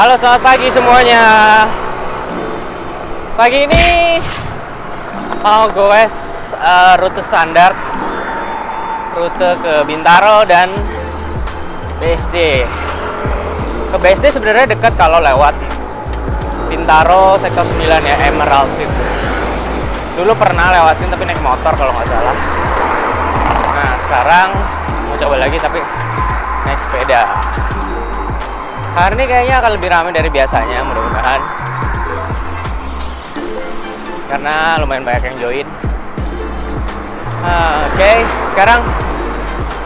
Halo, selamat pagi semuanya. Pagi ini mau goes rute standar, rute ke Bintaro dan BSD. Ke BSD sebenarnya dekat kalau lewat Bintaro sektor 9 ya, Emerald itu. Dulu pernah lewatin tapi naik motor kalau nggak salah. Nah sekarang mau coba lagi tapi naik sepeda. Hari ini kayaknya akan lebih ramai dari biasanya, mudah-mudahan. Karena lumayan banyak yang join. Oke, sekarang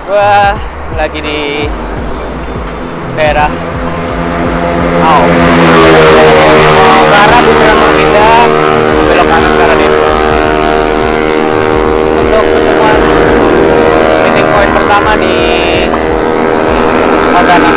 gue lagi di daerah ke arah Bundaran Margonda, belok kanan ke arah Depok. Untuk ketemuan meeting point pertama di Organa.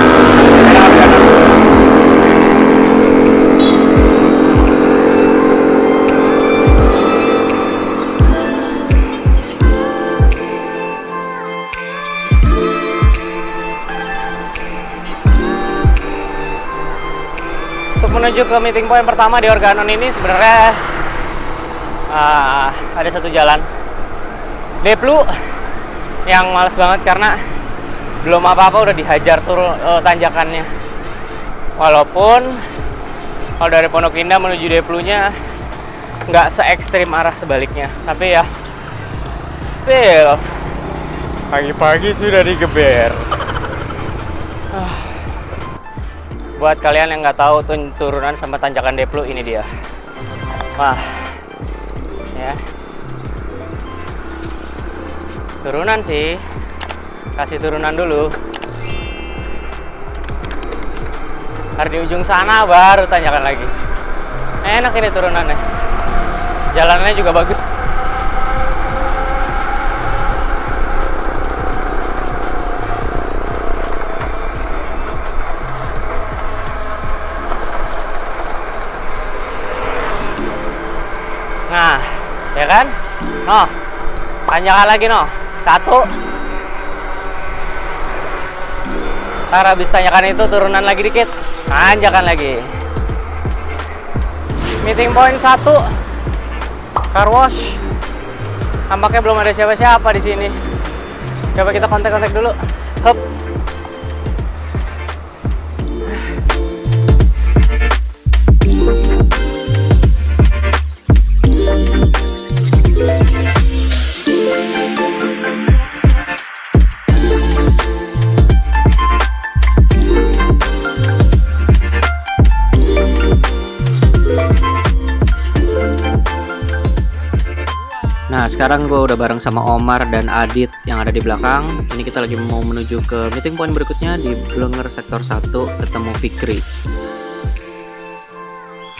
Untuk menuju ke meeting point pertama di Organon ini sebenarnya ada satu jalan Deplu yang males banget karena belum apa-apa udah dihajar turun tanjakannya. Walaupun kalau dari Pondok Indah menuju Deplunya nggak se ekstrim arah sebaliknya, tapi ya still pagi-pagi sudah digeber. Buat kalian yang nggak tahu turunan sama tanjakan Deplu, ini dia. Wah, ya. Turunan sih, kasih turunan dulu. Ntar di ujung sana baru tanjakan lagi. Enak ini turunannya. Jalannya juga bagus. Nah, ya kan? Noh, tanjakan lagi noh. Satu. Ntar habis tanjakan itu turunan lagi dikit. Tanjakan lagi. Meeting point 1. Car wash. Tampaknya belum ada siapa-siapa di sini. Coba kita kontak-kontak dulu. Hup. Nah sekarang gue udah bareng sama Omar dan Adit yang ada di belakang. Ini kita lagi mau menuju ke meeting point berikutnya di Blenger sektor 1, ketemu Fikri.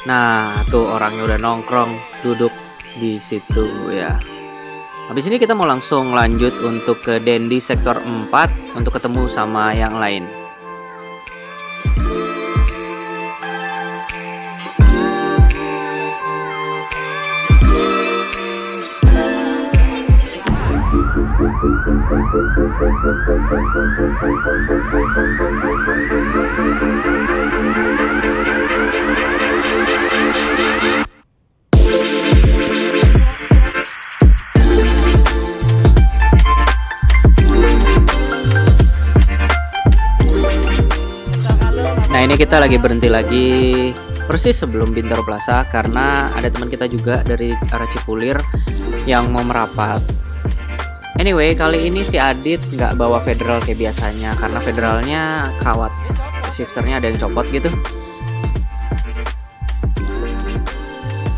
Nah tuh orangnya udah nongkrong duduk di situ ya. Habis ini kita mau langsung lanjut untuk ke Dendi sektor 4 untuk ketemu sama yang lain. Nah ini kita lagi berhenti lagi persis sebelum Bintaro Plaza karena ada teman kita juga dari arah Cipulir yang mau merapat. Anyway, kali ini si Adit nggak bawa federal kayak biasanya karena federalnya kawat, shifternya ada yang copot gitu.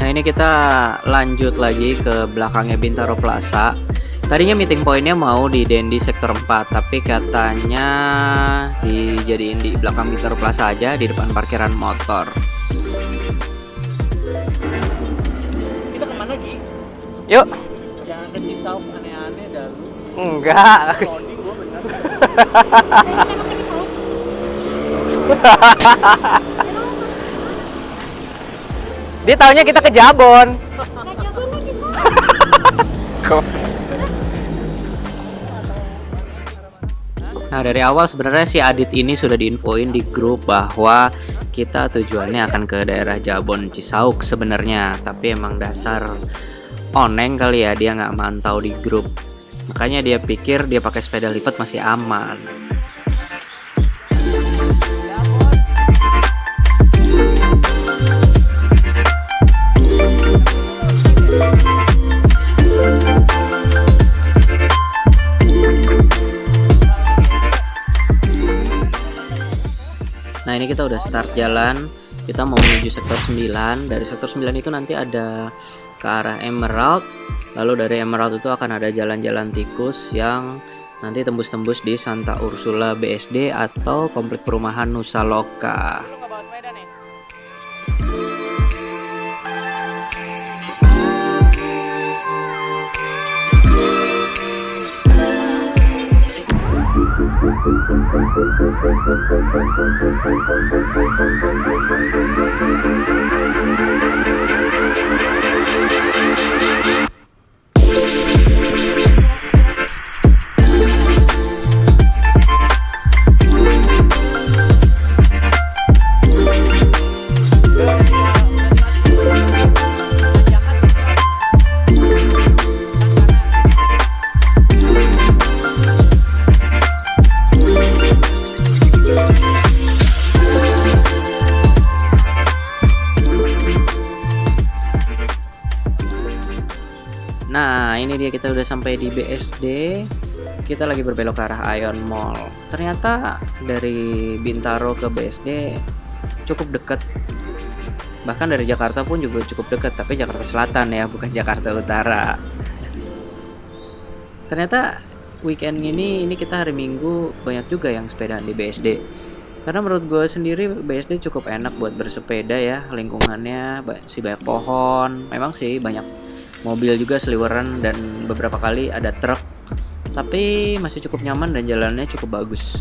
Nah ini kita lanjut lagi ke belakangnya Bintaro Plaza. Tadinya meeting pointnya mau di Dendi sektor 4, tapi katanya dijadiin di belakang Bintaro Plaza aja di depan parkiran motor. Kita kemana Gi? Yuk. Jangan ke Cisau aneh-aneh dah lu. Enggak. Loading gua bener. Dia taunya kita ke Jabon. Nah dari awal sebenarnya si Adit ini sudah diinfoin di grup bahwa kita tujuannya akan ke daerah Jabon Cisauk sebenarnya, tapi emang dasar Oneng kali ya, dia nggak mantau di grup, makanya dia pikir dia pakai sepeda lipat masih aman. Nah, ini kita udah start jalan. Kita mau menuju sektor 9. Dari sektor 9 itu nanti ada ke arah Emerald. Lalu dari Emerald itu akan ada jalan-jalan tikus yang nanti tembus-tembus di Santa Ursula BSD atau komplek perumahan Nusa Loka. Nah, ini dia, kita udah sampai di BSD. Kita lagi berbelok ke arah Ion Mall. Ternyata dari Bintaro ke BSD cukup dekat. Bahkan dari Jakarta pun juga cukup dekat, tapi Jakarta Selatan ya, bukan Jakarta Utara. Ternyata weekend ini kita hari Minggu banyak juga yang sepedaan di BSD. Karena menurut gue sendiri BSD cukup enak buat bersepeda ya, lingkungannya masih banyak pohon. Memang sih banyak mobil juga seliweran dan beberapa kali ada truk, tapi masih cukup nyaman dan jalannya cukup bagus.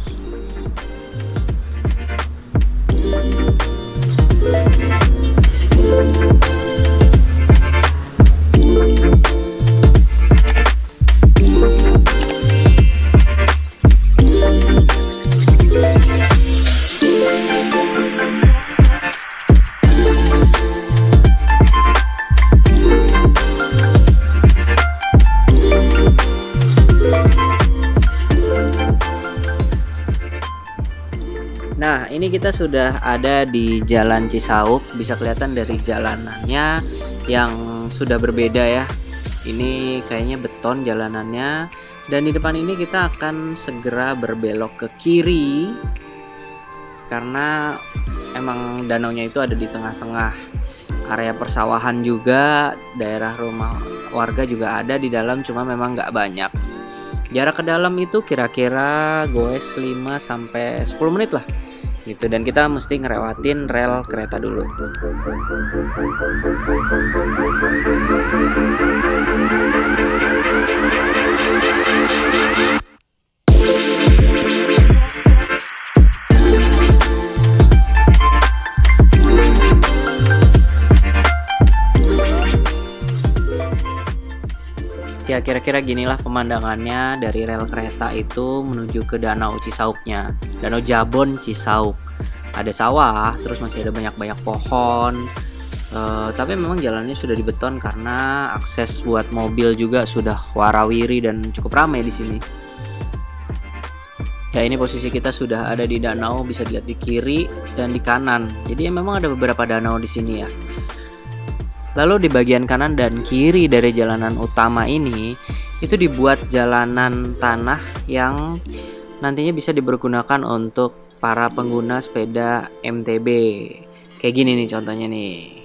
Nah, ini kita sudah ada di Jalan Cisauk. Bisa kelihatan dari jalanannya yang sudah berbeda ya. Ini kayaknya beton jalanannya. Dan di depan ini kita akan segera berbelok ke kiri, karena emang danaunya itu ada di tengah-tengah area persawahan juga. Daerah rumah warga juga ada di dalam, cuma memang nggak banyak. Jarak ke dalam itu kira-kira goes 5-10 menit lah gitu, dan kita mesti ngelewatin rel kereta dulu. Ya, kira-kira ginilah pemandangannya dari rel kereta itu menuju ke Danau Cisauknya, Danau Jabon Cisauk. Ada sawah, terus masih ada banyak-banyak pohon. Tapi memang jalannya sudah dibeton karena akses buat mobil juga sudah warawiri dan cukup ramai di sini. Ya, ini posisi kita sudah ada di danau, bisa dilihat di kiri dan di kanan. Jadi memang ada beberapa danau di sini ya. Lalu di bagian kanan dan kiri dari jalanan utama ini itu dibuat jalanan tanah yang nantinya bisa dipergunakan untuk para pengguna sepeda MTB. Kayak gini nih contohnya nih.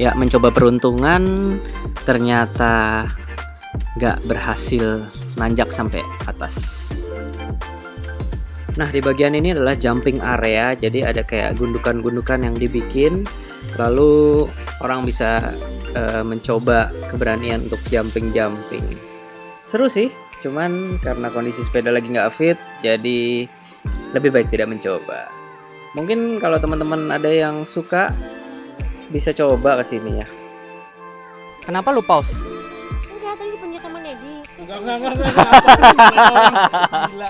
Ya, mencoba peruntungan, ternyata nggak berhasil nanjak sampai atas. Nah, di bagian ini adalah jumping area, jadi ada kayak gundukan-gundukan yang dibikin, lalu orang bisa mencoba keberanian untuk jumping-jumping. Seru sih, cuman karena kondisi sepeda lagi nggak fit, jadi lebih baik tidak mencoba. Mungkin kalau teman-teman ada yang suka, bisa coba ke sini ya. Kenapa lu pause? Enggak, tadi dipencet sama Nedi. Enggak. Gila.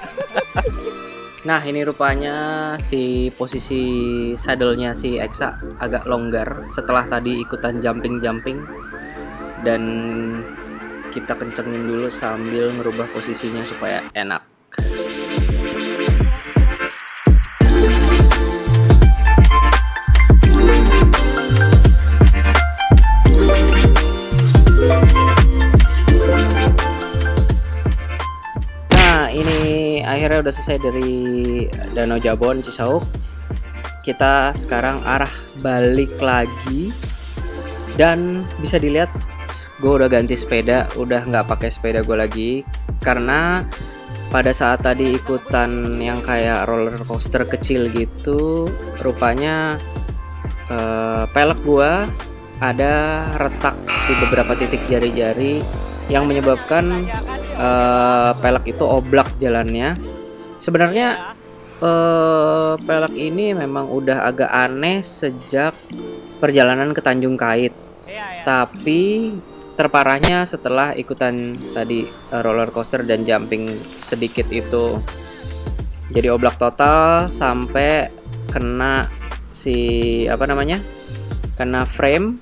Nah, ini rupanya si posisi saddle-nya si Eksa agak longgar setelah tadi ikutan jumping-jumping, dan kita kencengin dulu sambil ngerubah posisinya supaya enak. Akhirnya udah selesai dari Danau Jabon Cisauk. Kita sekarang arah balik lagi, dan bisa dilihat gue udah ganti sepeda, udah nggak pakai sepeda gue lagi, karena pada saat tadi ikutan yang kayak roller coaster kecil gitu, rupanya pelek gue ada retak di beberapa titik jari-jari yang menyebabkan pelek itu oblak jalannya. Sebenarnya pelek ini memang udah agak aneh sejak perjalanan ke Tanjung Kait, tapi terparahnya setelah ikutan tadi roller coaster dan jumping sedikit itu. Jadi oblak total sampai kena kena frame,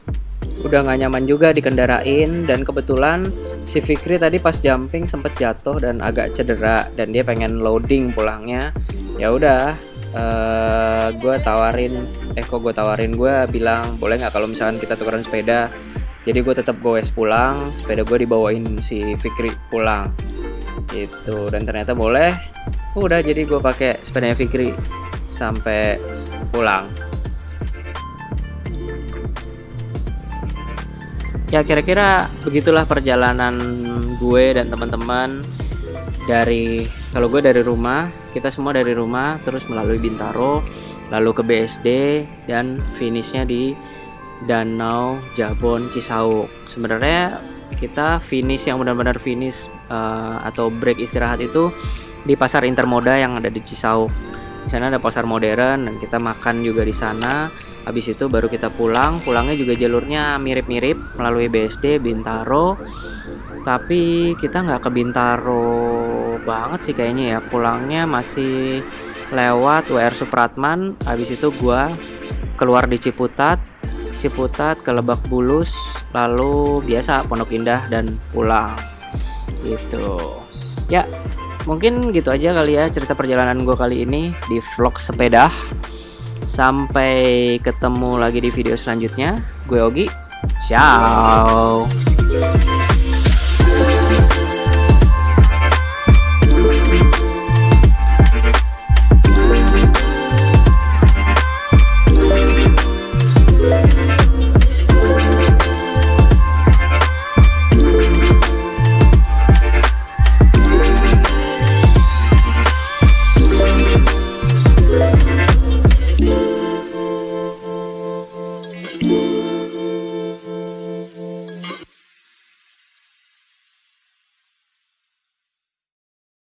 udah nggak nyaman juga dikendarain. Dan kebetulan si Fikri tadi pas jumping sempet jatuh dan agak cedera, dan dia pengen loading pulangnya. Ya udah, gue bilang boleh nggak kalau misalkan kita tukeran sepeda. Jadi gue tetap goes pulang, sepeda gue dibawain si Fikri pulang gitu, dan ternyata boleh. Udah, jadi gue pakai sepedanya Fikri sampai pulang. Ya kira-kira begitulah perjalanan gue dan teman-teman kalau gue dari rumah, kita semua dari rumah, terus melalui Bintaro, lalu ke BSD, dan finishnya di Danau Jabon Cisauk. Sebenarnya kita finish yang benar-benar finish atau break istirahat itu di pasar Intermoda yang ada di Cisauk. Di sana ada pasar modern dan kita makan juga di sana. Habis itu baru kita pulang. Pulangnya juga jalurnya mirip-mirip melalui BSD, Bintaro. Tapi kita nggak ke Bintaro banget sih kayaknya ya. Pulangnya masih lewat WR Supratman. Habis itu gua keluar di Ciputat ke Lebak Bulus, lalu biasa Pondok Indah dan pulang. Gitu. Ya, mungkin gitu aja kali ya cerita perjalanan gue kali ini di vlog sepeda. Sampai ketemu lagi di video selanjutnya. Gue Ogi. Ciao. Thank you.